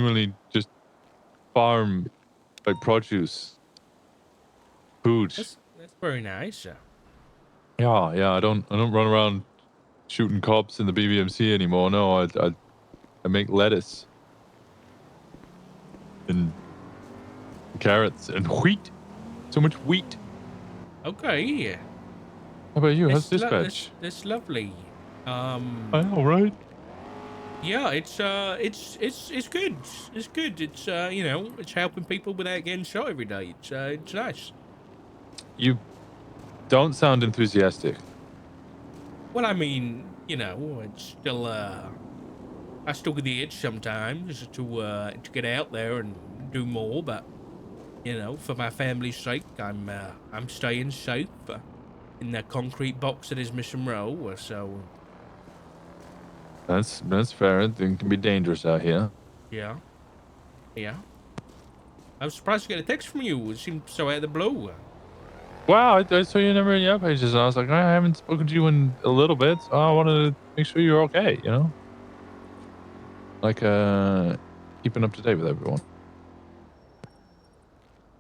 genuinely just farm like produce, food. That's very nice. Yeah. I don't run around shooting cops in the BBMC anymore. No, I make lettuce and carrots and wheat. So much wheat. Okay. How about you? How's dispatch? That's lovely. I know, right? Yeah, it's good. It's good. It's you know, it's helping people without getting shot every day. It's nice. You don't sound enthusiastic. Well, I mean, you know, it's still I still get the itch sometimes to get out there and do more, but you know, for my family's sake, I'm staying safe in the concrete box that is Mission Row. So That's fair. It can be dangerous out here. yeah, yeah. I was surprised to get a text from you. It seemed so out of the blue. Wow, I saw your number in your pages, and I was like, I haven't spoken to you in a little bit, so I wanted to make sure you're okay. You know, like keeping up to date with everyone.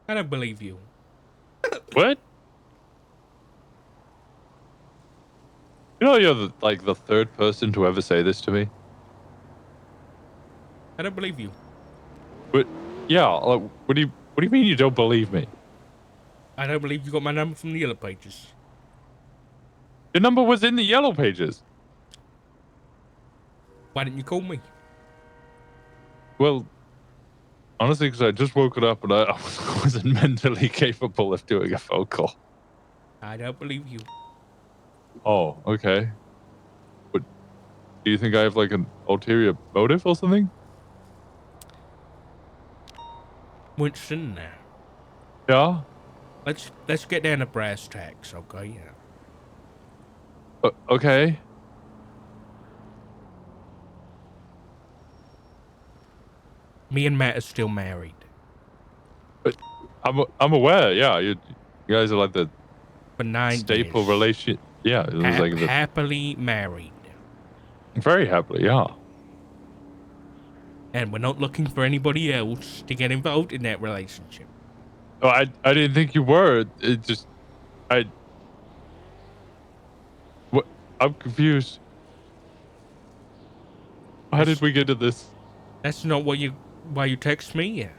I don't believe you. What? You know, you're the third person to ever say this to me. I don't believe you. But yeah, like, what do you mean you don't believe me? I don't believe you got my number from the Yellow Pages. Your number was in the yellow pages. Why didn't you call me? Well, honestly, because I just woke up and I wasn't mentally capable of doing a phone call. I don't believe you. Oh, okay. But do you think I have like an ulterior motive or something? Winston, now. Yeah. Let's get down to brass tacks, okay? Okay. Me and Matt are still married. But I'm aware. Yeah, you guys are like the For 9 staple years. relation. Yeah, it was like the happily married. very happily. Yeah. And we're not looking for anybody else to get involved in that relationship. Oh, I didn't think you were. It just what? I'm confused. How did we get to this? That's not why you text me.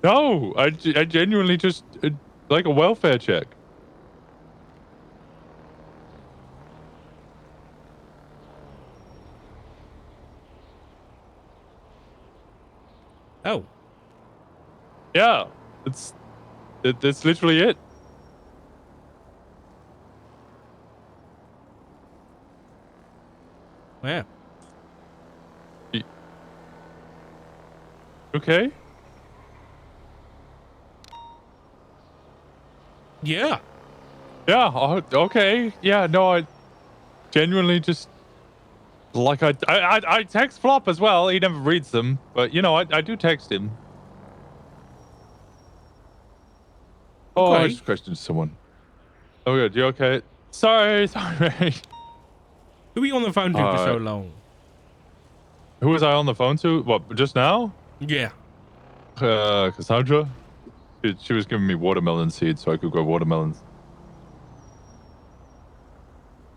No, I genuinely just like a welfare check. Oh. Yeah, that's literally it. Yeah. Okay. Yeah. Yeah. Okay. Yeah. No, I genuinely just like I text Flop as well. He never reads them, but you know I do text him. Oh, I Okay. just questioned someone. Oh, good. You okay? Sorry. Who were you on the phone to for so long? Who was I on the phone to? What, just now? Yeah. Cassandra? She was giving me watermelon seeds so I could grow watermelons.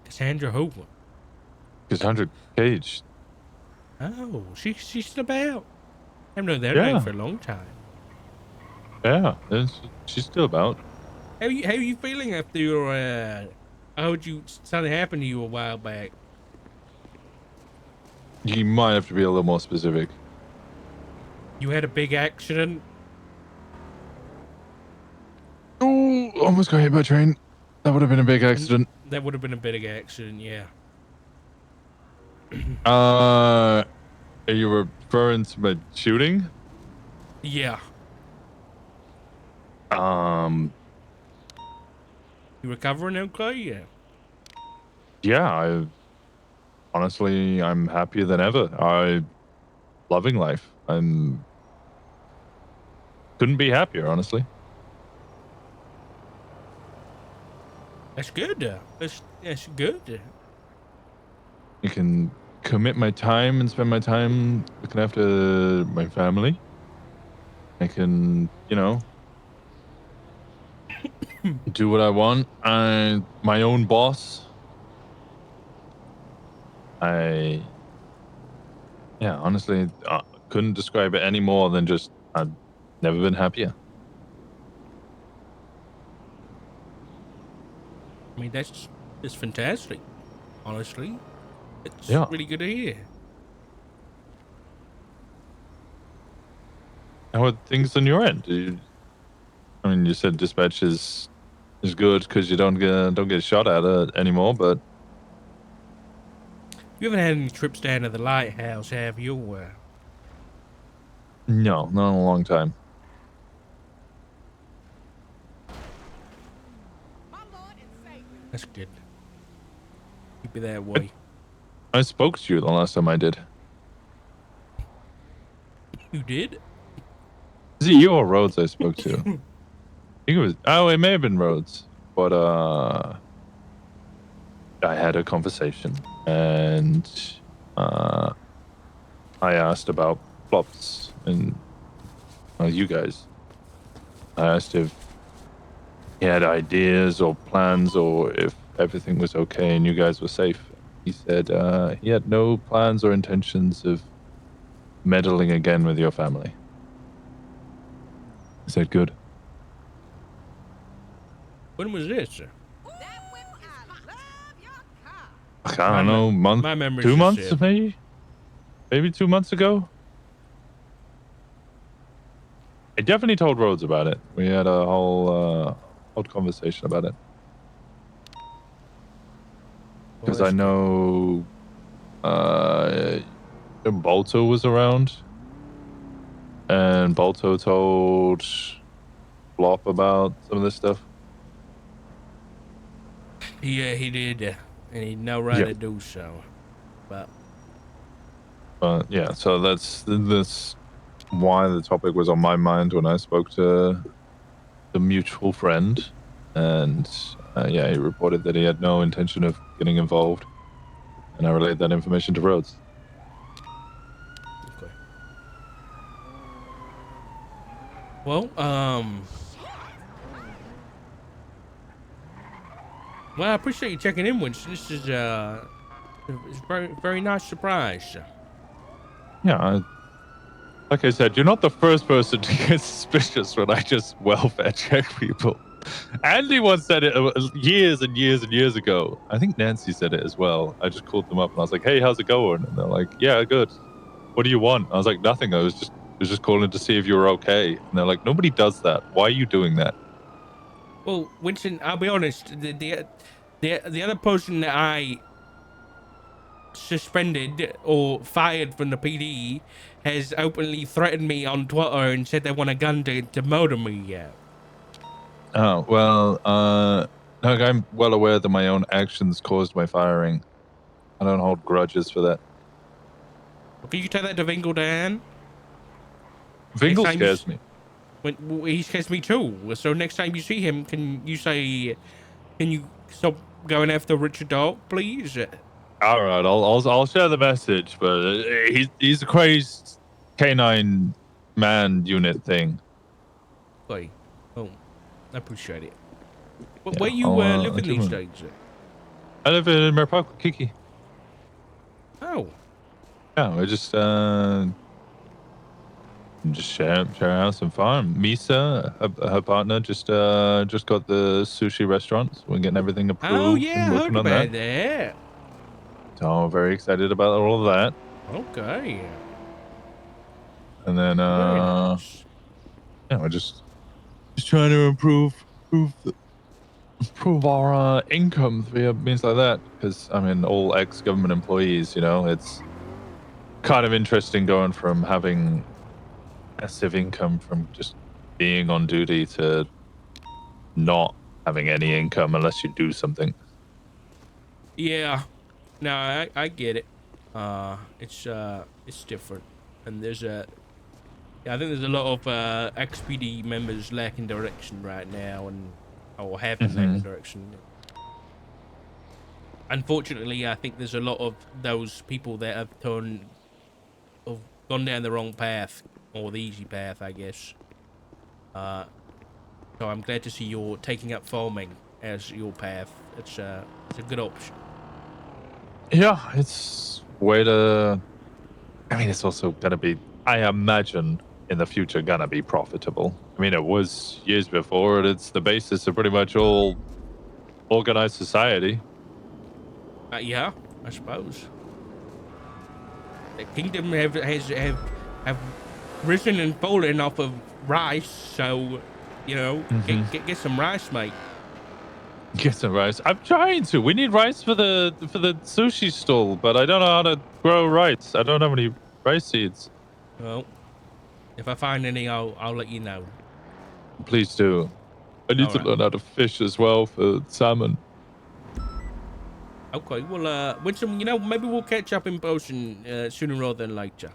Cassandra Hoover. Cassandra Cage. Oh, she's still about. I've known that Yeah. name for a long time. Yeah, she's still about. How you feeling after your I heard something happened to you a while back. You might have to be a little more specific. You had a big accident? Oh, almost got hit by a train. That would have been a big accident. That would have been a big accident, yeah. Are you referring to my shooting? Yeah. You recovering okay? Yeah. Yeah, honestly, I'm happier than ever. Loving life. Couldn't be happier, honestly. That's good. That's good. You can commit my time and spend my time looking after my family. I can, you know, do what I want. I'm my own boss. Yeah, honestly, couldn't describe it any more than just I've never been happier. I mean, that's fantastic. Honestly, it's Yeah. really good to hear. How are things on your end? I mean, you said dispatch is good because you don't get shot at anymore, but You haven't had any trips down to the lighthouse, have you? no, not in a long time. That's good. Keep it that way. I spoke to you the last time I did. You did? Is it you or Rhodes I spoke to? I think it was. Oh, it may have been Rhodes, but I had a conversation and I asked about flops and you guys. I asked if he had ideas or plans or if everything was okay and you guys were safe. He said he had no plans or intentions of meddling again with your family. I said, good. When was this? I don't know, My memory's 2 just months it. maybe 2 months ago. I definitely told Rhodes about it. We had a whole conversation about it. Because I know Balto was around, and Balto told Flop about some of this stuff. Yeah, he did, and he'd no right to do so. But yeah, so that's why the topic was on my mind when I spoke to the mutual friend, and yeah, he reported that he had no intention of getting involved, and I relayed that information to Rhodes. Okay. Well, I appreciate you checking in, Winston. This is it's very nice surprise. Yeah, like I said, you're not the first person to get suspicious when I just welfare check people. Andy once said it years and years and years ago. I think Nancy said it as well. I just called them up and I was like, "Hey, how's it going?" And they're like, "Yeah, good. What do you want?" I was like, "Nothing. I was just calling to see if you were okay." And they're like, "Nobody does that. Why are you doing that?" Well, Winston, I'll be honest. The other person that I suspended or fired from the PD has openly threatened me on Twitter and said they want a gun to murder me. Yeah. Oh, well, look, I'm well aware that my own actions caused my firing. I don't hold grudges for that. Can you tell that to Vingle Dan? Vingle scares me. When he scares me too. So next time you see him, can you stop going after Richard Dog, please? All right, I'll share the message, but he's a crazed canine man unit thing. Okay. Oh, I appreciate it. Yeah, Where you I'll living give these him. days? I live in Merpark with Kiki. Oh. Yeah, we just share a house and farm. Misa, her partner, just got the sushi restaurant. So we're getting everything approved. Oh yeah, and I working heard on about that. that. So very excited about all of that. Okay. And then Very nice. yeah, we're just trying to improve our income via means like that. Because I mean, all ex-government employees, you know, it's kind of interesting going from having passive income from just being on duty to not having any income unless you do something. Yeah. No, I get it. It's different, and I think there's a lot of XPD members lacking direction right now, or having lacking direction. unfortunately, I think there's a lot of those people that have gone down the wrong path, or the easy path, I guess. So I'm glad to see you're taking up farming as your path. It's a good option. Yeah, it's way to. I mean, it's also gonna be. I imagine in the future gonna be profitable. I mean, it was years before. And it's the basis of pretty much all organized society. Yeah, I suppose the kingdom have risen and fallen off of rice. So, you know, Mm-hmm. get some rice, mate. Get some rice. I'm trying to. We need rice for the sushi stall, but I don't know how to grow rice. I don't have any rice seeds. Well, if I find any, I'll let you know. Please do. I need All to right. learn how to fish as well for salmon. Okay. Well, Winston, you know, maybe we'll catch up in person sooner rather than later.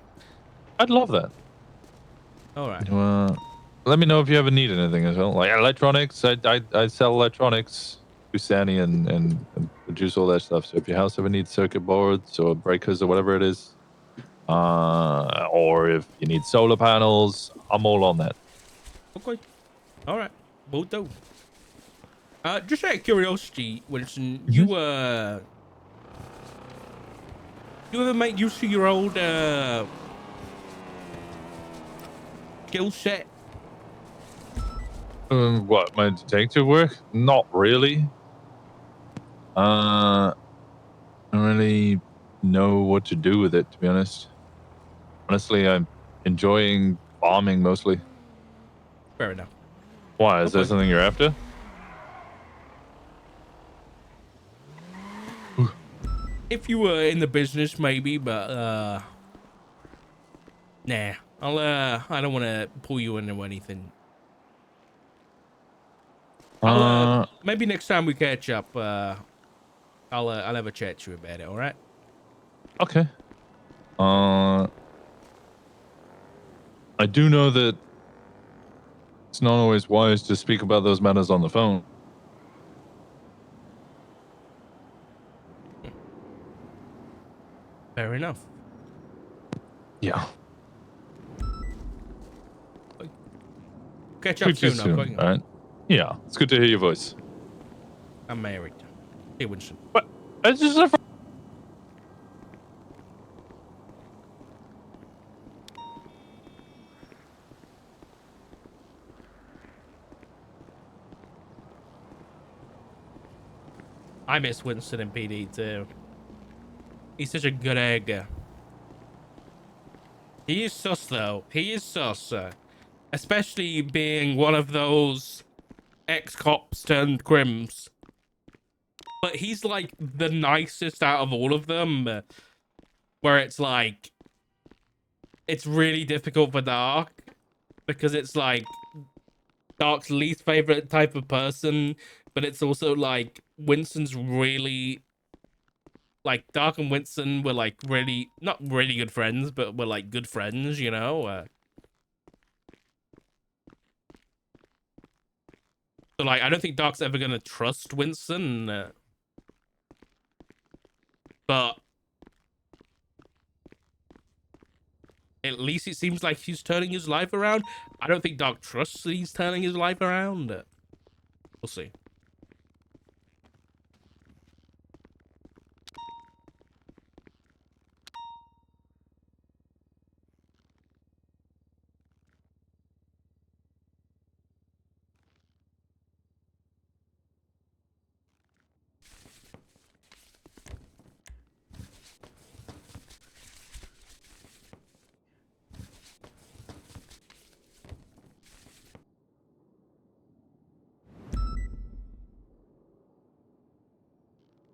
I'd love that. All right. Let me know if you ever need anything as well, like electronics. I sell electronics to Sani and produce all that stuff. So if your house ever needs circuit boards or breakers or whatever it is, or if you need solar panels, I'm all on that. Okay. All right. Will do. Just out of curiosity, Winston, Mhm. you ever make use of your old skill set? What, my detective work? Not really. I don't really know what to do with it, to be honest. Honestly, I'm enjoying bombing mostly. Fair enough. Why? Is that Okay. something you're after? If you were in the business, maybe, but nah. I don't want to pull you into anything. Uh, Maybe next time we catch up, I'll have a chat to you about it. All right. okay. Uh, I do know that it's not always wise to speak about those matters on the phone. Fair enough. Yeah. Catch up Speak to you soon. soon, Okay. all right? Yeah, it's good to hear your voice. I'm married. Hey, Winston. What? It's just a I miss Winston and PD too. He's such a good egg. He is sus though. He is sus. Especially being one of those ex-cops turned crims. But he's like the nicest out of all of them. Where it's like, it's really difficult for Dark. Because it's like, Dark's least favorite type of person. But it's also like, Winston's really... Like, Dark and Winston were like really... Not really good friends, but were like good friends, you know? So like, I don't think Dark's ever gonna trust Winston. But at least it seems like he's turning his life around. I don't think Dark trusts he's turning his life around. We'll see.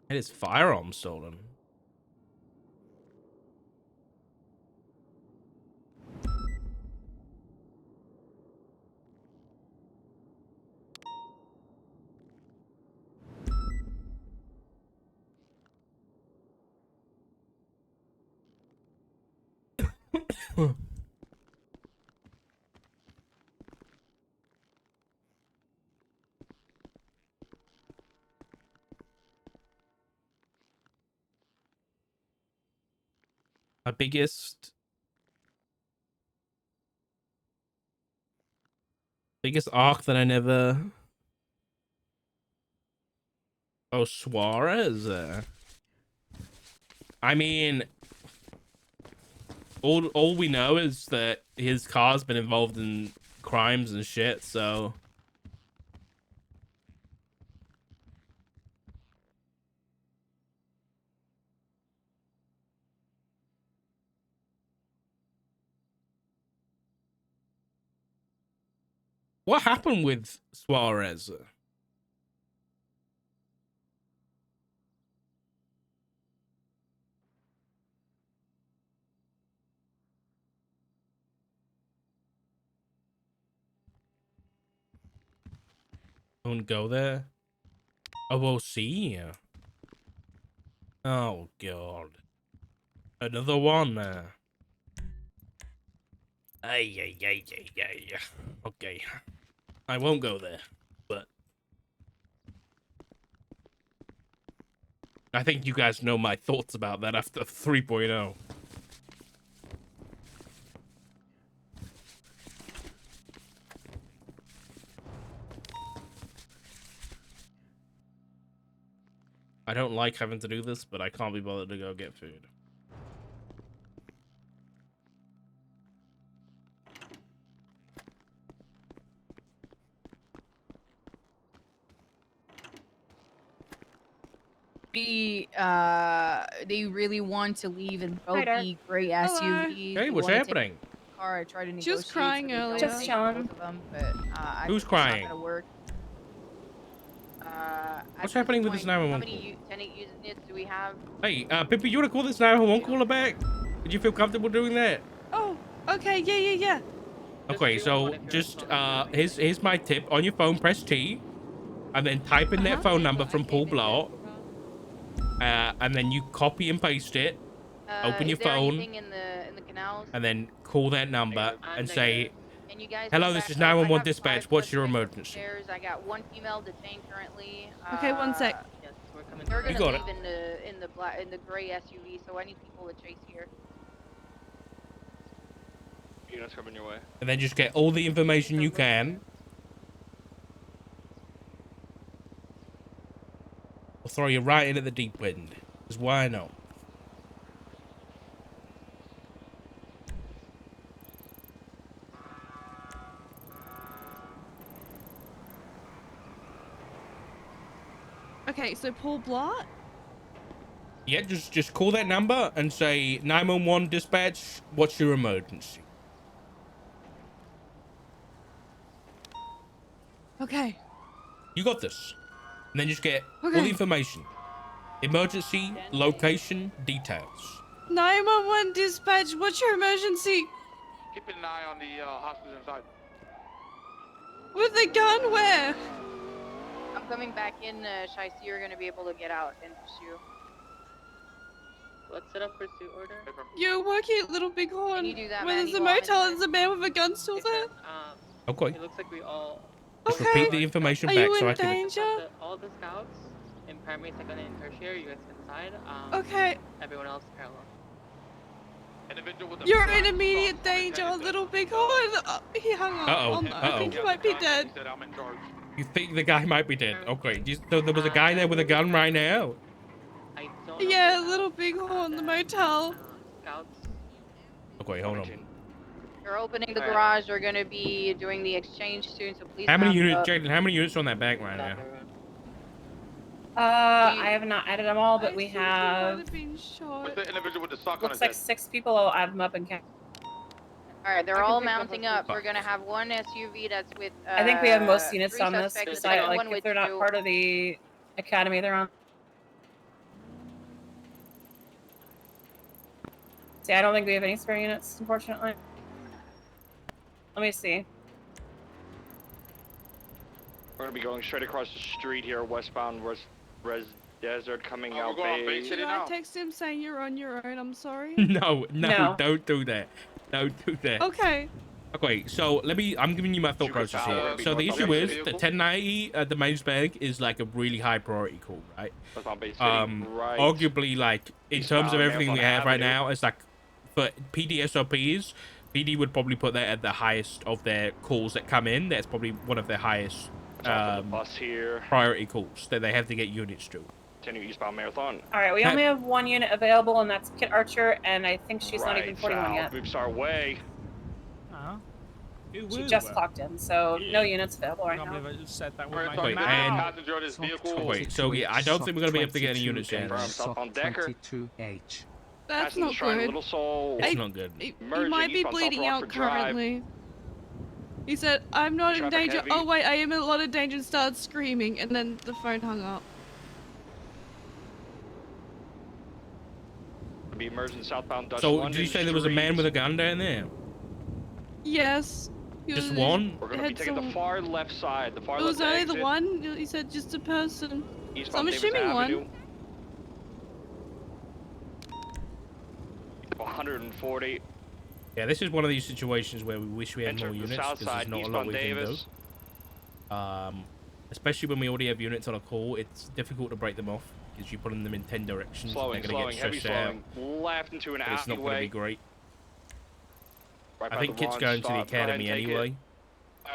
And his firearm stolen. My biggest arc that I never. Oh, Suarez. I mean, all we know is that his car's been involved in crimes and shit. So. What happened with Suarez? Don't go there. Oh, we'll see. Oh god, another one. Ay. Okay, I won't go there, but I think you guys know my thoughts about that after 3.0. I don't like having to do this, but I can't be bothered to go get food. They really want to leave in both the gray SUVs. Hey, what's happening? Car. I tried to negotiate. She was crying earlier. Just chilling. Both of them, but Who's it's crying? Not gonna work. What's happening with this 911? How many tenant units do we have? Hey, Pippi, you wanna call this 911 caller back? Did you feel comfortable doing that? Oh, okay, yeah. Okay, so just here's my tip. On your phone, press T, and then type in that phone number from Paul Blart, and then you copy and paste it. Open your phone, In the canals? and then call that number and say, And you guys "Hello, go this back is up. 911 I have dispatch. 5 What's your suspects emergency?" upstairs. I got 1 female detained currently. Okay, 1 sec. Yes, we're coming. They're You gonna got leave in the gray SUV, so I need people to chase here. Units coming your way. And then just get all the information you can. I'll throw you right in at the deep end. Is why not. Okay, so Paul Blart? Yeah, just call that number and say 911 dispatch. What's your emergency? Okay. You got this. And then just get all Okay. the information. Emergency, location, details. 911 dispatch, what's your emergency? Keeping an eye on the hostages inside. With a gun, where? I'm coming back in, Shicey. You're gonna be able to get out and pursue. Let's set up pursuit order. You're working at Little Bighorn. Can you do that, Where there's a Manny, while I'm motel, in there's a man with a gun still there? Okay. It looks like we all. Just Okay. repeat the information Are back you so in I can. danger? All the scouts in primary, second, and tertiary, you guys inside. Okay. Everyone else parallel. Individual with the You're black in immediate socks danger, on his head. Little Bighorn. He hung up. Uh-oh, Oh no, I think he uh-oh. might be dead. He said, "I'm in charge." You think the guy might be dead? Okay. So there was a guy there with a gun right now. I don't know Yeah, if Little Bighorn, the motel. Scouts. Okay, hold on. They're opening the garage. They're gonna be doing the exchange soon, so please. How many wrap units, up. Jaden? How many units are on that back right now? I have not added them all, but I we think he have. might have been shot. What's the individual with the sock on Looks his like head? 6 people. I'll add them up and count. All right, they're I can all pick up mounting a up. few. We're gonna have 1 SUV that's with. I think we have most units 3 on this suspects, site. and Like, one if with they're not 2. part of the academy, they're on. See, I don't think we have any spare units, unfortunately. Let me see. We're gonna be going straight across the street here, westbound Res Desert, coming Oh, we're out going Bay Bay. City Should I now. text him saying you're on your own? I'm sorry. No, No. don't do that. Don't do that. Okay. Okay, so I'm giving you my thought Sugar process Tower here. would be So the north issue of is the the vehicle. 1090 at the main bank is like a really high priority call, right? Westbound Bay City, right. Arguably, like in terms of Eastbound everything we Arizona have right Avenue. now, it's like for PD SOPs, PD would probably put that at the highest of their calls that come in. That's probably one of their highest Off of the bus here. priority calls that they have to get units to. Continue eastbound Marathon. All right, we only have one unit available, and that's Kit Archer, and I think she's not even Right 41 south, yet. Books our way. She just clocked in, so no units available right now. Wait, so yeah, I don't think we're gonna be able to get any units in. Sock22H. That's Passing the not Shrine of good. Little Soul. It's not good. He Merging might be eastbound South bleeding out Rockford Drive. currently. He said, I'm not in Traffic danger. heavy. Oh wait, I am in a lot of danger, and started screaming, and then the phone hung up. Be emerging southbound Dutch So London did you say there was a man with a gun down there? Yes. Just one? We're gonna be had taking the some- far left side. The far It was left only exit. the one. He said just a person. Eastbound So I'm Davis assuming one. Avenue. 140. Yeah, this is one of these situations where we wish we had Enter more the units south because there's side, not a lot eastbound we can Davis. do. Especially when we already have units on a call, it's difficult to break them off because you're putting them in 10 directions. Slowing, they're gonna slowing, get heavy stressed out. slowing. Left into an But it's not going to be alleyway. great. Right I by think the Kit's wrong going to the stop. Go ahead and academy take it. anyway.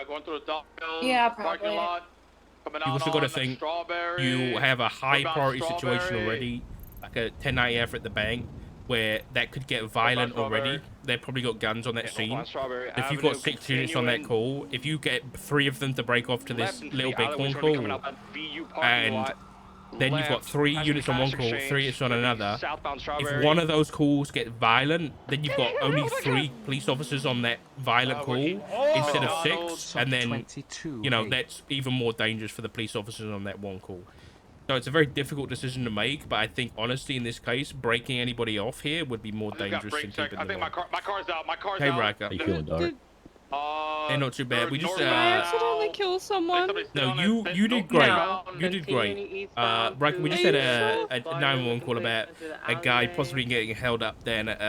Going through the dock hill Yeah, parking probably. lot. Coming You out also got to on think Strawberry. you have a high What about priority situation Strawberry? already, like a 1090 effort at the bank, where that could get violent already. Strawberry? They've probably got guns on that Yeah, scene. on Strawberry If you've Avenue, got 6 units on that continuing call, if you get 3 of them to break off to left this into little the big alleyway, horn it's gonna be coming call, out that VU parking and lot. then you've got Left, 3 passing units the on one cash call, exchange, 3 units on gonna be another. Southbound If Strawberry. one of those calls get violent, then you've got only 3 police officers on that violent call instead of 6, and then, you know, that's even more dangerous for the police officers on that one call. So it's a very difficult decision to make, but I think honestly in this case, breaking anybody off here would be more I just got dangerous brake than check. keeping I them think on. my car's out. My car's Hey, out. Riker. How you feeling, dog? Hey, not too bad. We just, Did I accidentally kill someone? No, you did great. You did great. Riker, we just had a 911 call about a guy possibly getting held up down at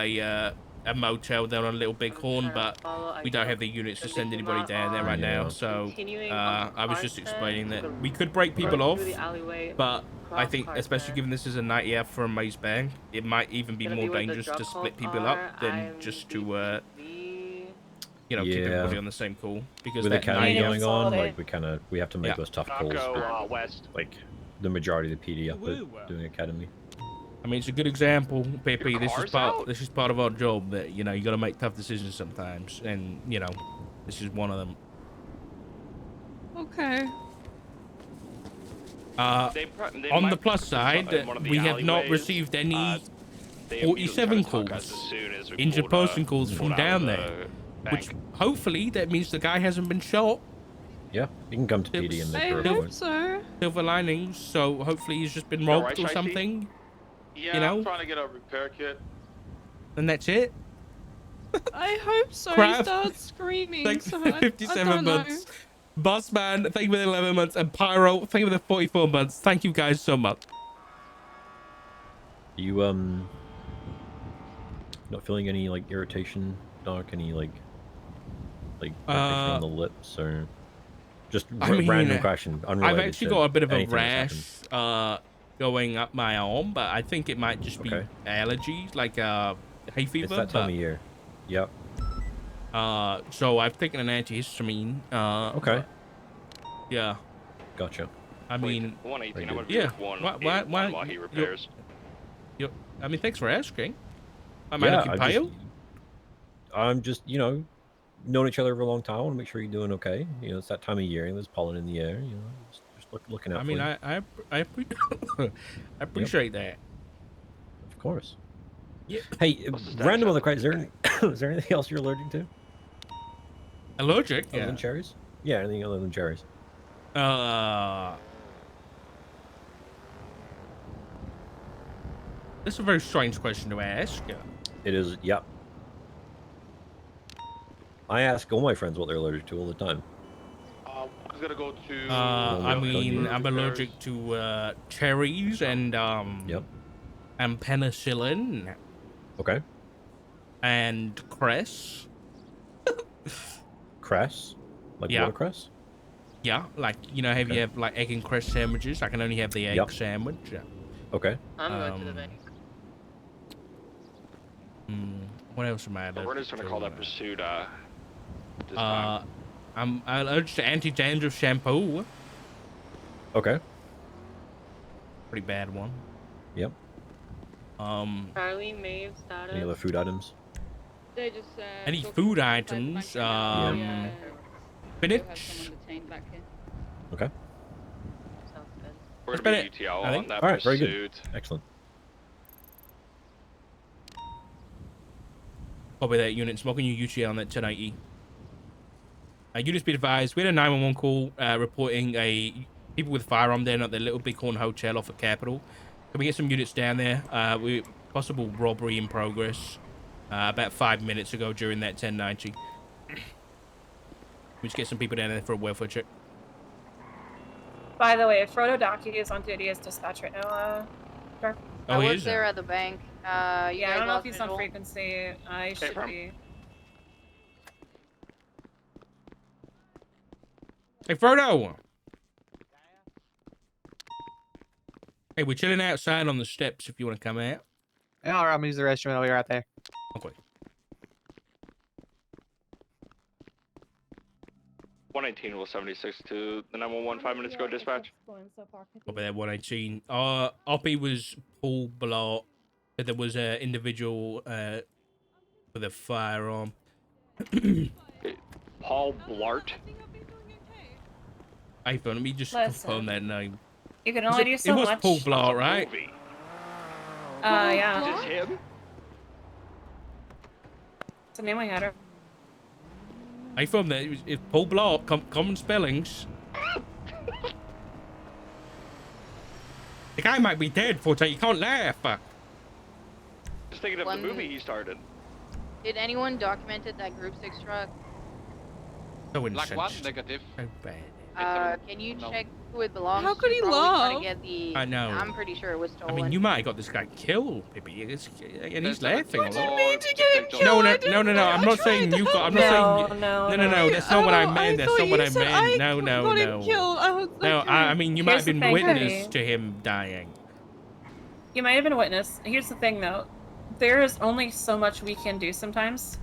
a motel down on Little Bighorn, but we don't have the units to send anybody down there right now. So I was just explaining that we could break people off, but I think, especially given this is a 90F for a maze bang, it might even be more dangerous to split people up than just to, you know, keep everybody on the same call. Because With that academy 90F going on, like we have to make Yeah. those tough calls. Taco, west. Like the majority of the PD up at doing academy. I mean, it's a good example, Pepe. Your This is car's part. out? This is part of our job. That, you know, you got to make tough decisions sometimes, and you know, this is one of them. Okay. They On might the plus put side, something in one of the we have not alleyways. received any They 47 immediately tried to contact calls, us as soon as we injured pulled, person calls from pulled out down of the there, bank. which hopefully that means the guy hasn't been shot. Yeah, you can come to PD and make I your hope report. so. Silver linings. So hopefully he's just been You all robbed right, or Shicey? something, Yeah, you know? I'm trying to get a repair kit. and that's it. I hope so. Crap. He started screaming. Thanks so for I 57 don't know. months. Bossman, thank you for the 11 months, and Pyro, thank you for the 44 months. Thank you guys so much. You not feeling any like irritation, Doc? Any like irritation on the lips or just I mean, random question, unrelated? I've actually to got a bit of a anything that's rash going up my arm, but I think it might just be Okay. allergies, like hay happened. fever. It's that time of year. Yep. So I've taken an antihistamine. Okay. Yeah. Gotcha. I mean, 118. I'm gonna yeah. be one Why while he repairs. I mean, thanks for asking. Am I looking I'm pale? I'm just, you know, known each other for a long time. I want to make sure you're doing okay. You know, it's that time of year. There's pollen in the air. You know, just looking out. I mean, for you. I appreciate that. Of course. Yeah. Hey, What's the status random of other question. Is there anything else you're allergic to? Allergic? Other than cherries? Yeah, anything other than cherries. That's a very strange question to ask. It is, yep. I ask all my friends what they're allergic to all the time. I was gonna go to. I mean, I'm repairs. allergic to cherries and Yep. and penicillin Okay. and cress. Cress? Like Yeah. watercress? Yeah, like, you know, have Okay. you have like egg and cress sandwiches? I can only have the egg Yep. sandwich. Okay. I'm going to the bank. What else am I? We're just gonna call that pursuit. This time. I'm allergic to anti-dandruff shampoo. Okay. Pretty bad one. Yep. Charlie, Maeve, status. Any other food items? They just Any food items? Spinach. Okay. Sounds good. We're Spin gonna it, be UTL I on think. that All right, very pursuit. good. Excellent. Copy that, unit. Smoking your UTA on that 1080. Units be advised, we had a 911 call reporting people with firearm there at the Little Bighorn Hotel off of Capitol. Can we get some units down there? Possible robbery in progress about 5 minutes ago during that 1090. We just get some people down there for a welfare check. By the way, Frodo Docky is on duty as dispatch right now. Dark. Oh, I he was is there at the bank. Yeah, I don't know if he's on visual? frequency. I should be. Hey, Frodo! Hey, we're chilling outside on the steps if you want to come out. Yeah, alright, I'm gonna use the restroom. I'll be right there. Okay. 118 will 76 to the 911 5 minutes ago, dispatch. Copy that 118. Oppie was Paul Blart. There was an individual with a firearm. Paul Blart? Hey, let me just confirm that name. You can only do so much. It was Paul Blart, right? Yeah. Just him? It's a name I had. I from that. It's Paul Blart. Common spellings. The guy might be dead, Forte. You can't laugh. Just thinking of the movie he started. Did anyone documented that Group 6 truck? So Black one, negative. So bad. Can you check who it belongs to? How could he Probably trying laugh? to get the. I know. I'm pretty sure it was I stolen. mean, you might have got this guy killed, Pippi. And he's laughing. What do you mean to get him killed? No. I'm not saying you got. I'm not saying. No. That's not what I meant. That's not what I meant. No. Got him killed. I was like, No, I mean, you might have Here's the been thing, witness Pippi. to him dying. You might have been a witness. Here's the thing, though. There is only so much we can do sometimes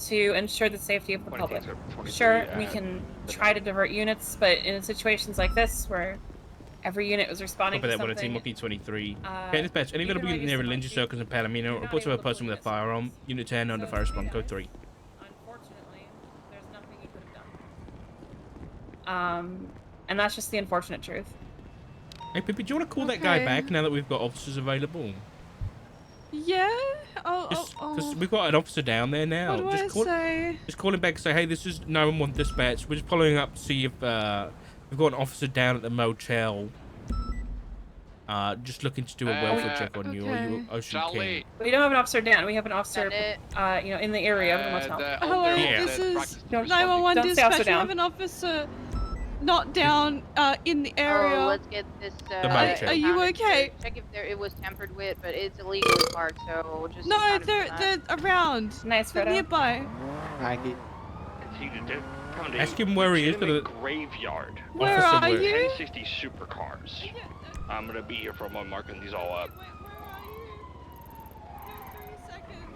to ensure the safety of the public. Sure, we can try to divert units, but in situations like this, where every unit was responding Copy to that one, something... Team 23. Okay, dispatch. Any little unit near religious circles in Palomino. Reports of a person with a firearm. Unit 10 under fire response. Code 3. Unfortunately, there's nothing you could have done. And that's just the unfortunate truth. Hey, Pippi, do you want to call that guy back now that we've got officers available? yeah. Because we've got an officer down there now. What do I say? Just call him back and say, hey, this is 911 dispatch. We're just following up to see if we've got an officer down at the motel. Just looking to do a welfare check on you or you Ocean King. We don't have an officer down. We have an officer, in the area of the motel. Hello, Yeah. this is Don't 911 say officer dispatch. We down. have an officer not down in the area. Oh, let's get this. motel. Are you okay? Check if it was tampered with, but it's illegally parked, so just. No, they're around. Nice, They're Frodo. nearby. Nike. Ask him where he is. Graveyard. Where are you? 1060 supercars. I'm gonna be here for a moment marking these all up.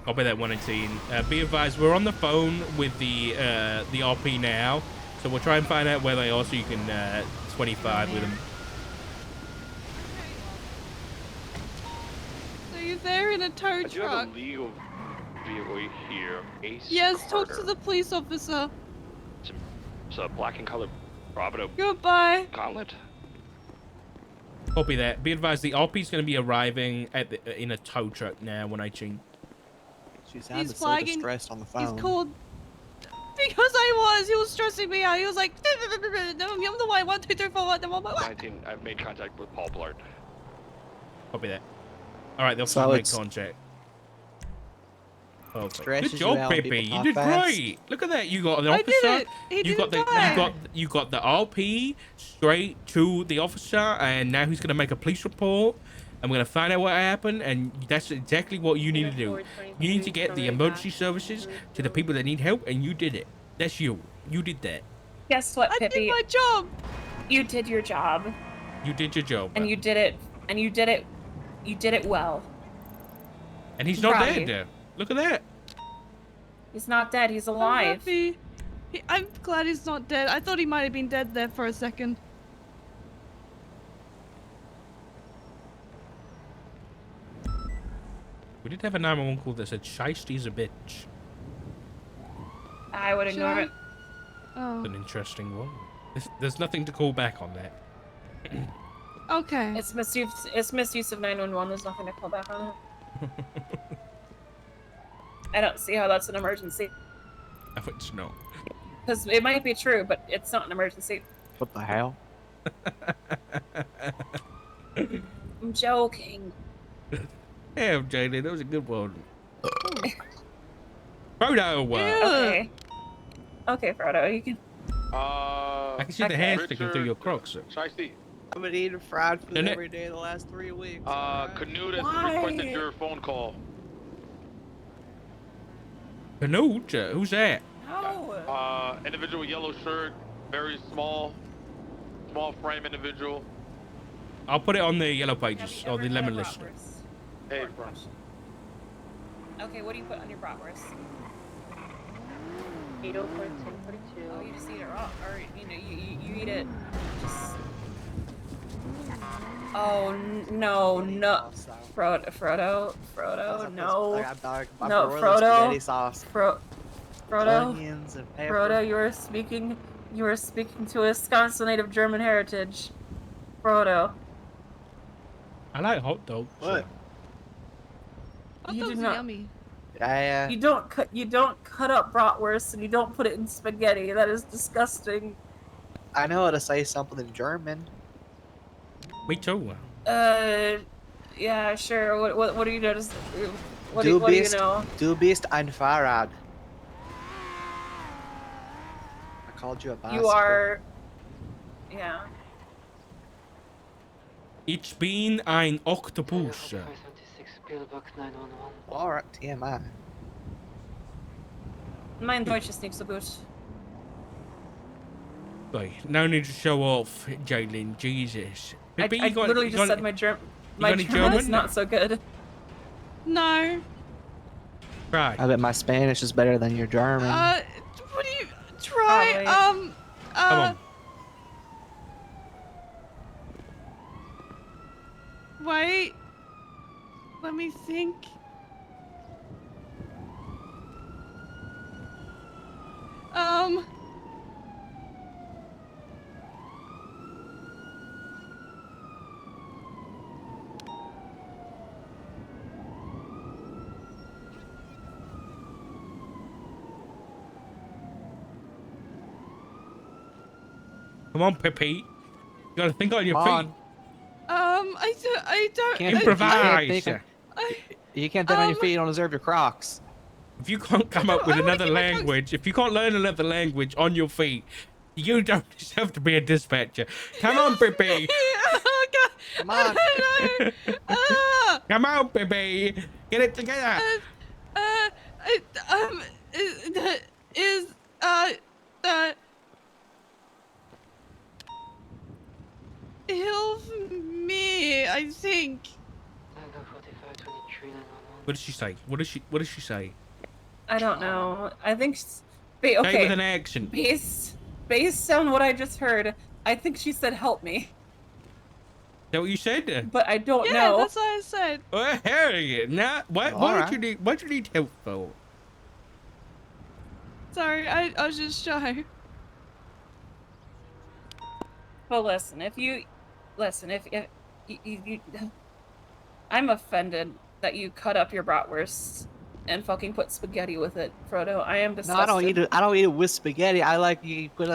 I'll be that 118. Be advised, we're on the phone with the RP now, so we'll try and find out where they are so you can 25 with them. So you're there in a tow I do have truck. a legal vehicle here. Ace Yes, talk Carter. to the police officer. It's a black and colored Bravo Goodbye. Gauntlet. Copy that. Be advised, the RP's going to be arriving at in a tow truck now, 118. She sounded so flagging. distressed on the phone. He's called. Because he was stressing me out. He was like, I'm the one, 1, 2, 3, 4, 1, 1, 19. I've made contact with Paul Blart. Copy that. All right, they'll So make it's- contact. Perfect. Stresses Good you job, out when Pippi. people You did talk fast. great. Look at that. You got an I officer. did it. He didn't die. You got the RP straight to the officer, and now he's gonna make a police report. And we're gonna find out what happened, and that's exactly what you need to do. You need to get the emergency services to the people that need help, and you did it. That's you. You did that. Guess what, I Pippi? did my job. You did your job, You did your job. and you did it, You did it well. And he's not Proud of dead. Look at that. He's not dead. He's I'm alive. happy. I'm glad he's not dead. I thought he might have been dead there for a second. We did have a 911 call that said Shiesty's a bitch. I would ignore it. Oh. An interesting one. There's nothing to call back on that. Okay. It's misuse. It's misuse of 911. There's nothing to call back on it. I don't see how that's an emergency. No, it's not. Because it might be true, but it's not an emergency. What the hell? I'm joking. Damn, JD, that was a good one. Frodo! Okay. Okay, Frodo, you can. I can see the hair sticking through your Crocs. Sir. Shiesty. I've been eating fried food Isn't it? every day the last 3 weeks. Canute has Why? requested your phone call. Canute? Who's that? No. Individual yellow shirt, very small frame individual. I'll put it on the yellow pages or the lemon list. Hey, bro. Okay, what do you put on your bratwurst? 804-1042. Oh, you just eat it raw, or you eat it just. Oh no, Frodo, no, no, Frodo, Onions and pepper. Frodo, you are speaking to a Wisconsin native German heritage, Frodo. I like hot dogs. What? Hot You dogs do are not. yummy. Yeah. You don't cut up bratwurst and you don't put it in spaghetti. That is disgusting. I know how to say something in German. Me too. Yeah, sure. What do you notice? What do you know? Du bist ein Fahrrad. I called you a bicycle. You are. Yeah. Ich bin ein Octopus. Alright, TMI. Mein Deutsch ist nicht so gut. Right, no need to show off, Jalen. Jesus. I Pippi, literally just said my German is German? not so good. No. Right. I bet my Spanish is better than your German. What do you try? Probably. Come on. Wait. Let me think. Come on, Pippi. You gotta think on your Come feet. I don't. Improvise. You can't think on your feet. You don't deserve your Crocs. If you can't come up with another language, if you can't learn another language on your feet, you don't deserve to be a dispatcher. Come on, Pippi. Come on. Come on, Pippi. Get it together. Help me, I think. What did she say? What did she say? I don't know. I think. Say Okay. with an accent. Based on what I just heard, I think she said help me. Is that what you said? But I don't Yeah, know. that's what I said. Well, hell yeah. Now, what did you need? What do you need help for? Sorry, I was just shy. Well, listen. If I'm offended that you cut up your bratwurst and fucking put spaghetti with it, Frodo. I am disgusted. No, I don't eat it. I don't eat it with spaghetti. I like you put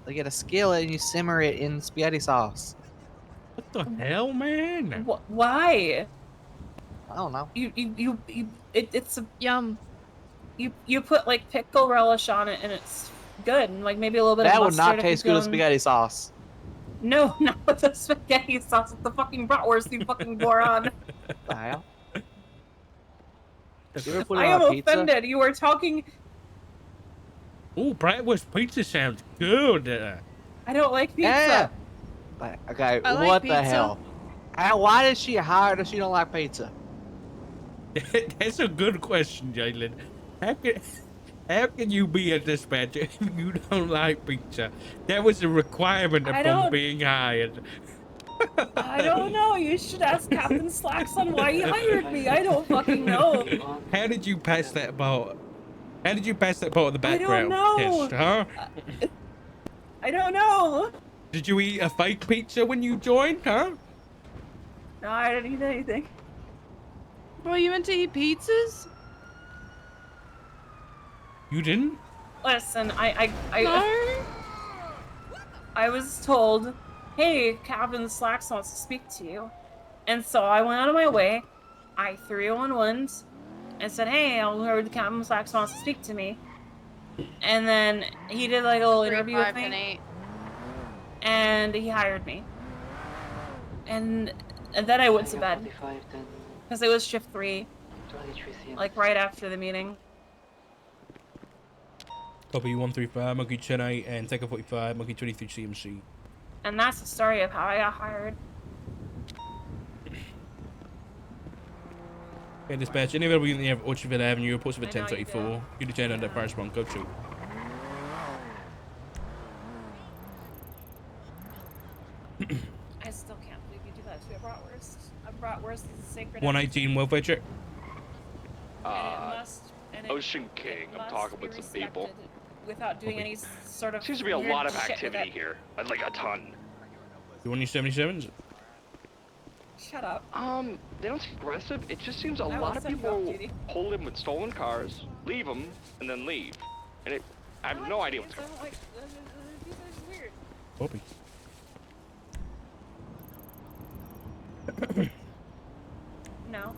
get a skillet and you simmer it in spaghetti sauce. What the hell, man? Why? I don't know. It's a Yum. You put like pickle relish on it and it's good, and like maybe a little bit That of would mustard not taste good with spaghetti sauce. No, not with the spaghetti sauce. It's the fucking bratwurst, you fucking moron. What the hell? You ever put it I on am a pizza? offended. You were talking. Oh, bratwurst pizza sounds good. I don't like pizza. Yeah. But, okay, I like what pizza. the hell? Why did she hire if she don't like pizza? That's a good question, Jalen. How can you be a dispatcher if you don't like pizza? That was a requirement I upon don't- being hired. I don't know. You should ask Captain Slackson why he hired me. I don't fucking know. How did you pass that ball? How did you pass that ball of the I don't background know. test, huh? I don't know. Did you eat a fake pizza when you joined, huh? No, I didn't eat anything. Bro, you meant to eat pizzas? You didn't? Listen, I No? I was told, hey, Captain Slacks wants to speak to you. And so I went out of my way. I 301'd and said, hey, I heard Captain Slacks wants to speak to me. And then he did like a little interview with me. And he hired me. And then I went to bed. Because it was shift 3. Like right after the meeting. Copy 135, Monkey 10-8, and Take 45, Monkey 23 CMC. And that's the story of how I got hired. Okay, dispatch, any available unit near Orchardville Avenue, reports of a I know you 1034. You detained under fire response, code 2. I still can't believe you do that to a bratwurst. A bratwurst is a sacred 118 welfare check. Ocean King, I'm talking with some people. Without doing any sort of Seems to be a weird lot of shit with activity it. here. Like a ton. You want any 77s? Shut up. They don't seem aggressive. It just seems a I will lot of send you people off duty. pull in with stolen cars, leave them, and then leave. And I have no idea what's going on. These are weird. Copy. No.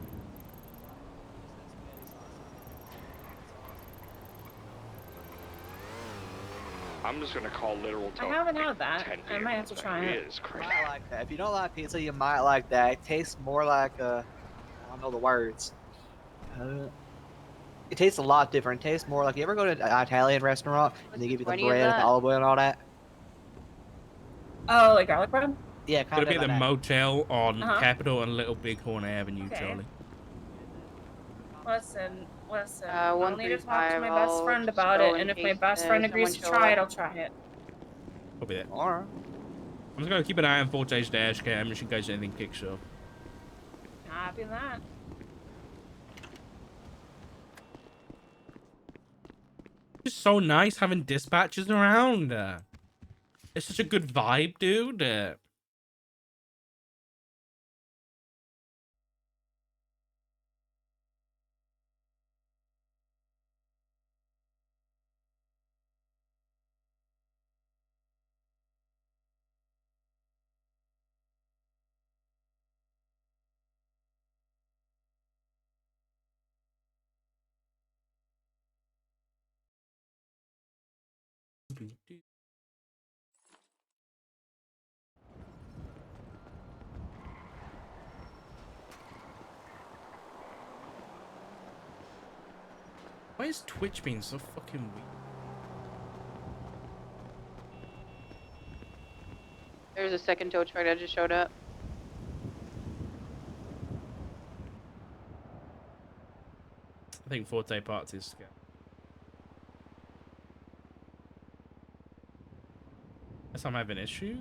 I'm just gonna call literal I haven't had that. I might have to try it. It is crazy. You might like that. If you don't like pizza, you might like that. It tastes more like I don't know the words. It tastes a lot different. It tastes more like, you ever go to an Italian restaurant and they give you the 20 of bread with that? the olive oil and all that? Oh, like garlic bread? Yeah, Gonna kind be of at the like that. motel on Uh-huh. Capitol and Little Bighorn Avenue, Okay. Charlie. Listen. I'll need to talk to my 135, best I'll friend just about go it, in and if my case, best friend someone agrees to show try it, up. I'll try it. Copy that. Or I'm just gonna keep an eye on Forte's dash cam just in case anything kicks off. Happy with that. It's so nice having dispatchers around. It's such a good vibe, dude. Why is Twitch being so fucking weak? There's a second tow truck that just showed up. I think Forte parts is scared. Guess I'm having an issue.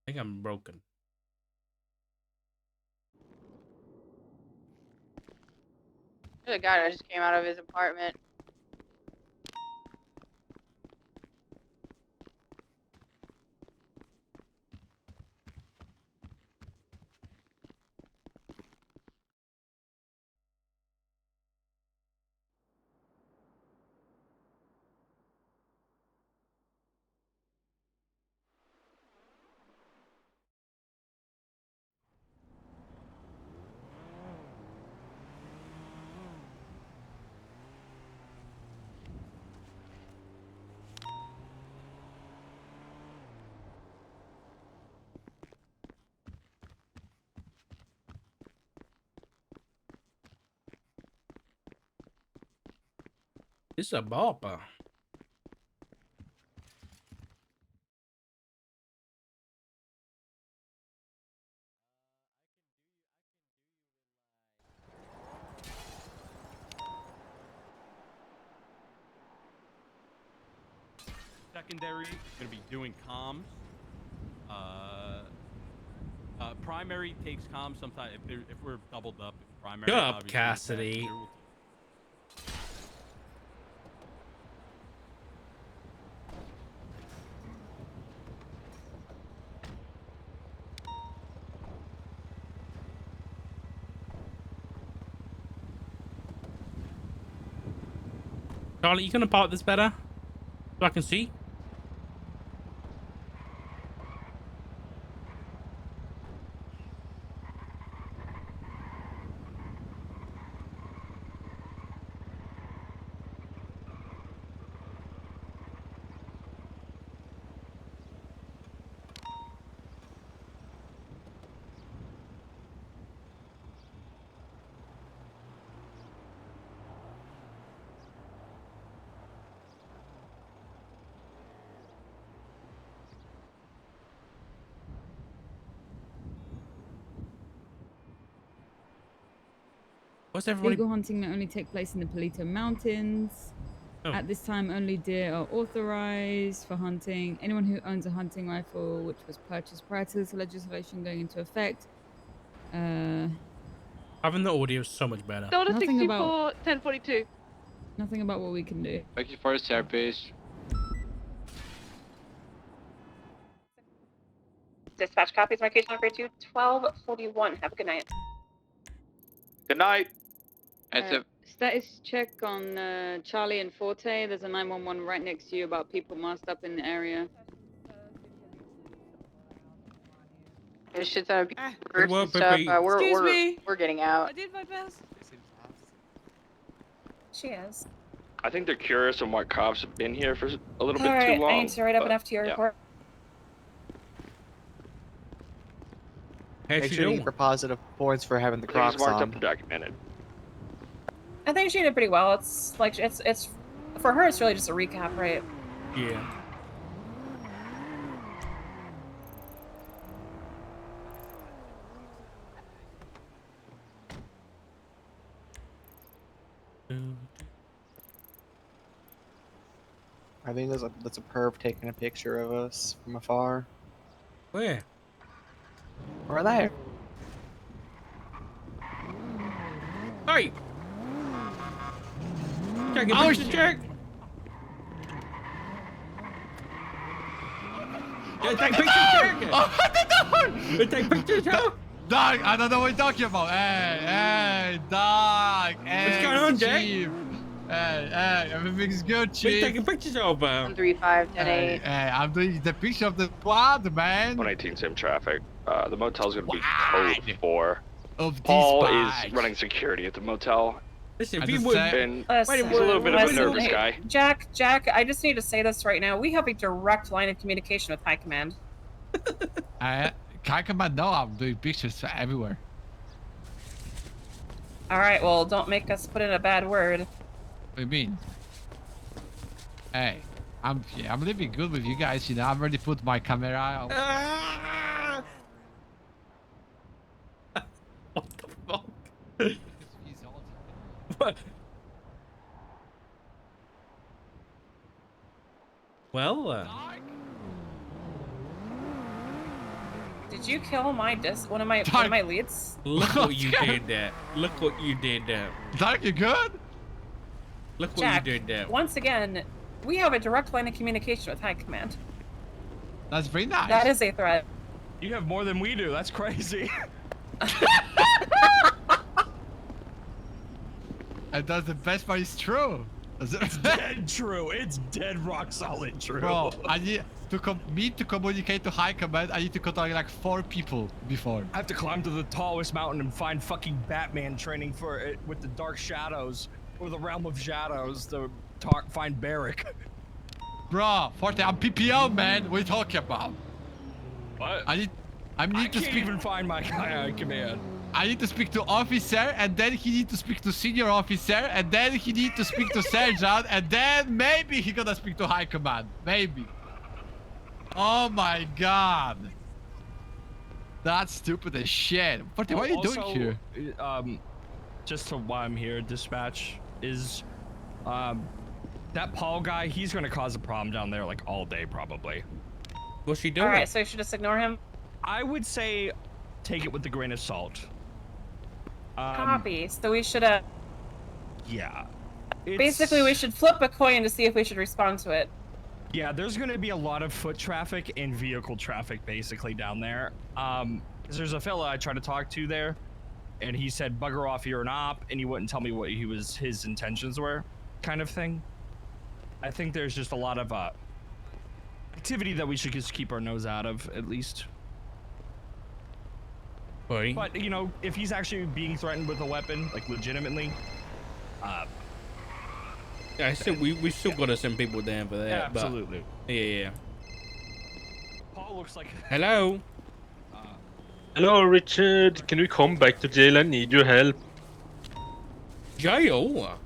I think I'm broken. There's a guy that just came out of his apartment. This is a bop. Secondary, gonna be doing comms. Primary takes comms sometimes if we're doubled up. If primary, Shut up, obviously, Cassidy. Charlie, you gonna park this better so I can see? What's everybody? Legal hunting may only take place in the Palito Mountains. Oh. At this time, only deer are authorized for hunting. Anyone who owns a hunting rifle, which was purchased prior to this legislation going into effect, Having the audio is so much better. Dollar Nothing 64, about- 1042. nothing about what we can do. Thank you for the service. Dispatch copies, markation number 1241. Have a good night. Good night. That's it. Status check on Charlie and Forte. There's a 911 right next to you about people masked up in the area. There's shit ton of people Good groups work, and stuff. baby. Excuse me. We're getting out. I did my best. She is. I think they're curious on what cops have been here for a little bit Alright, too long. I need to write up but, an FTR yeah. report. Make sure you get for positive points for having the Everything's Crocs marked on. up and documented. I think she did pretty well. It's like it's for her. It's really just a recap, right? Yeah. I think that's a perv taking a picture of us from afar. Where? Or there. Hey! Taking pictures, Jack? Yeah, take pictures, Jack! You take pictures, huh? Dog, I don't know what you're talking about. Hey, dog. What's going on, Jack? Chief. Hey, everything's good, We're Chief. taking pictures of 135, 10 Hey, I'm doing the picture of the squad, man. 118 same traffic. The motel's gonna be Why? code 4. Of Paul dispatch. is running security at the motel. Listen, I if you just would... said- And Listen, he's a little bit of a listen, nervous hey, guy. Jack, I just need to say this right now. We have a direct line of communication with High Command. High Command, no, I'm doing pictures everywhere. All right, well, don't make us put in a bad word. What do you mean? Hey, I'm living good with you guys, you know. I've already put my camera on. Ah! What the fuck? What? Well, Did you kill my one of my leads? look what you did there. Look what you did there. Doc, you good? Look what Jack, you did there. once again, we have a direct line of communication with High Command. That's very nice. That is a threat. You have more than we do. That's crazy. And that's the best part is true. It's dead true. It's dead rock solid true. Bro, I need to communicate to High Command. I need to contact like 4 people before. I have to climb to the tallest mountain and find fucking Batman training for it with the dark shadows or the realm of shadows to find Barrick. Bro, Forte, I'm PPO, man. What are you talking about? What? I need to can't speak. even find my guy on command. I need to speak to officer, and then he need to speak to senior officer, and then he need to speak to sergeant, and then maybe he gonna speak to high command. Maybe. Oh my god. That's stupid as shit. What are you doing here? Just to why I'm here, dispatch is, that Paul guy. He's gonna cause a problem down there like all day probably. What's she doing? All right, so you should just ignore him. I would say, take it with a grain of salt. Copy. So we should Yeah. basically we should flip a coin to see if we should respond to it. Yeah, there's gonna be a lot of foot traffic and vehicle traffic basically down there. 'Cause there's a fella I tried to talk to there, and he said, "Bugger off, you're an op," and he wouldn't tell me what his intentions were, kind of thing. I think there's just a lot of activity that we should just keep our nose out of, at least. Right. But you know, if he's actually being threatened with a weapon, like legitimately, yeah, we still gotta send people down for that. yeah, absolutely. But, yeah. Paul looks like. Hello. Hello, Richard. Can we come back to jail? I need your help. Jail?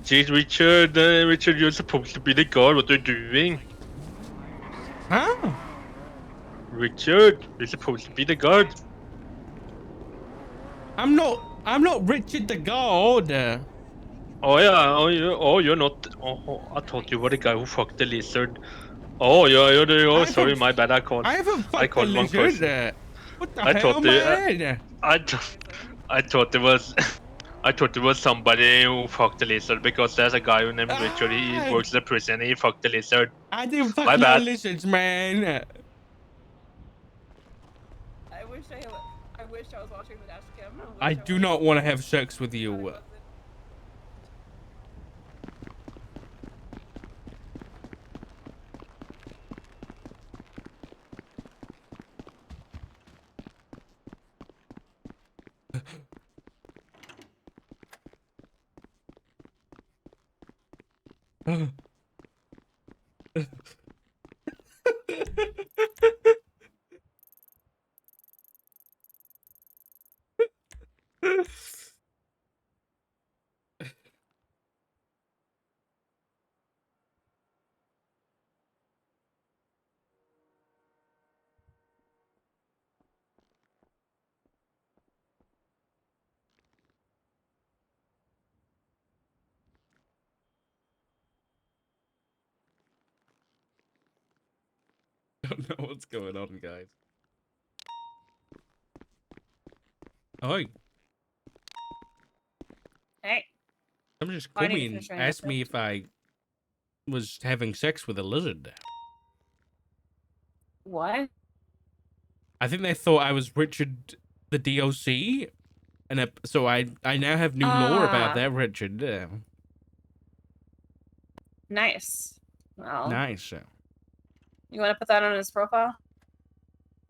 Jeez, Richard. Richard, you're supposed to be the guard. What are you doing? Huh? Richard, you're supposed to be the guard. I'm not Richard the guard. Oh yeah. Oh, you're not. Oh, I thought you were the guy who fucked the lizard. Oh, you're the. Oh, sorry, my bad. I haven't fucked I called the one lizard. person. What the I hell, thought man? I thought it was. I thought it was somebody who fucked the lizard because there's a guy who named Richard. He works in the prison. He fucked the lizard. I didn't fuck My no bad. lizards, man. I wish I was watching the dash cam. I do not want to have sex with you. Don't know what's going on, guys. Oi. Hey. Someone just I called need me to and finish my asked me if I was having sex with a lizard. What? I think they thought I was Richard the DOC, and so I now have new lore about that Richard. Nice. Well. Nice. You want to put that on his profile?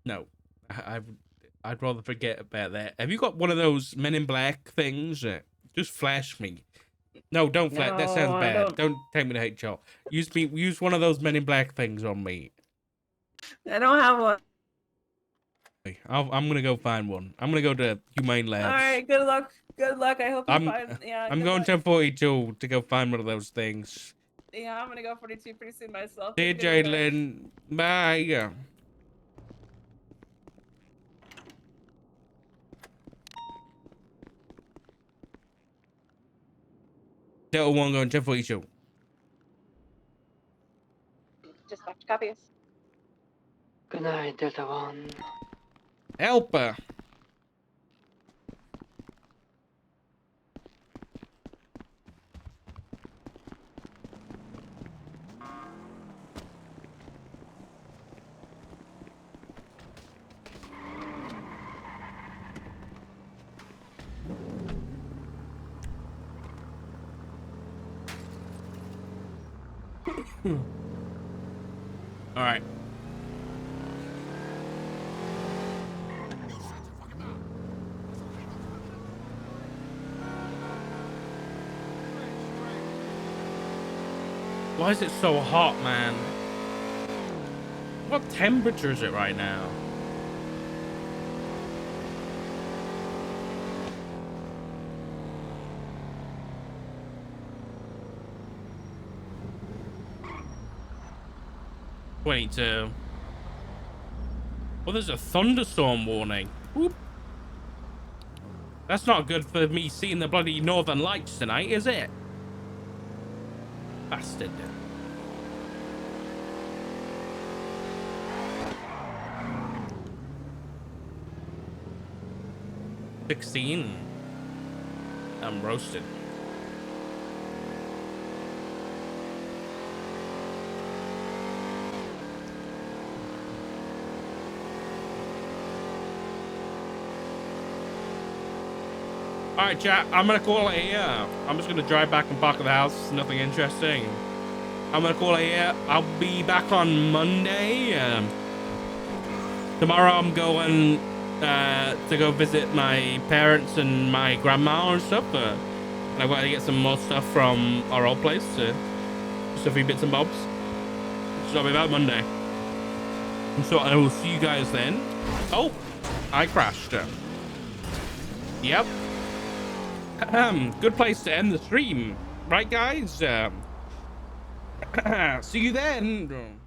No, I'd rather forget about that. Have you got one of those Men in Black things? Just flash me. No, don't flash. That sounds No, I bad. Don't take me to HR. Use one of those Men in Black things on me. I don't have one. I'm gonna go find one. I'm gonna go to Humane Labs. All right. Good luck. Good luck. I hope you find. Yeah. I'm good going luck. 1042 to go find one of those things. Yeah, I'm gonna go 42 pretty soon myself. See you, Good luck. Jalen. Bye. Delta 1 going 1042. Dispatch copies. Good night, Delta 1. Helper. All right. Why is it so hot, man? What temperature is it right now? 22. Well, there's a thunderstorm warning. Whoop. That's not good for me seeing the bloody northern lights tonight, is it? Bastard. $16. I'm roasted. All right, chat. I'm gonna call it here. I'm just gonna drive back and park at the house. Nothing interesting. I'm gonna call it here. I'll be back on Monday. Tomorrow I'm going to go visit my parents and my grandma and stuff. And I've got to get some more stuff from our old place. Just a few bits and bobs. So I'll be back Monday. So I will see you guys then. Oh, I crashed. Yep. Good place to end the stream, right, guys? See you then.